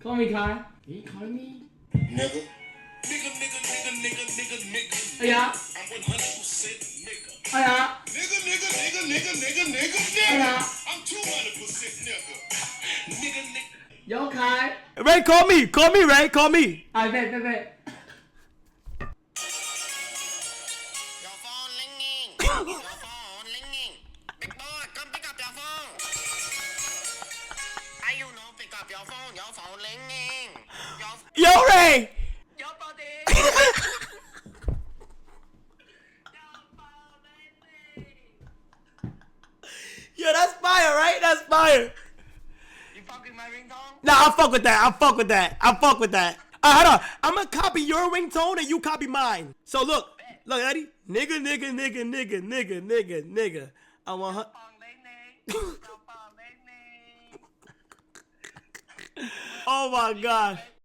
Call me Kai. Can you call me? Nigga. Nigga. Yeah. I'm 100% nigga. Yeah. Nigga. Yeah. I'm 200% nigga. Nigga. Yo, Kai. Ray, call me. Call me, Ray. Call me. I bet. Your phone ringing. Your phone ringing. Big boy, come pick up your phone. I you know pick up your phone. Your phone ringing. Yo, Ray. Yo, buddy. Yo, that's fire, right? That's fire. You fucking my ringtone? Nah, I fuck with that. Hold on. I'm gonna copy your ringtone and you copy mine. So look, ready? Nigga. I want her. Oh my God.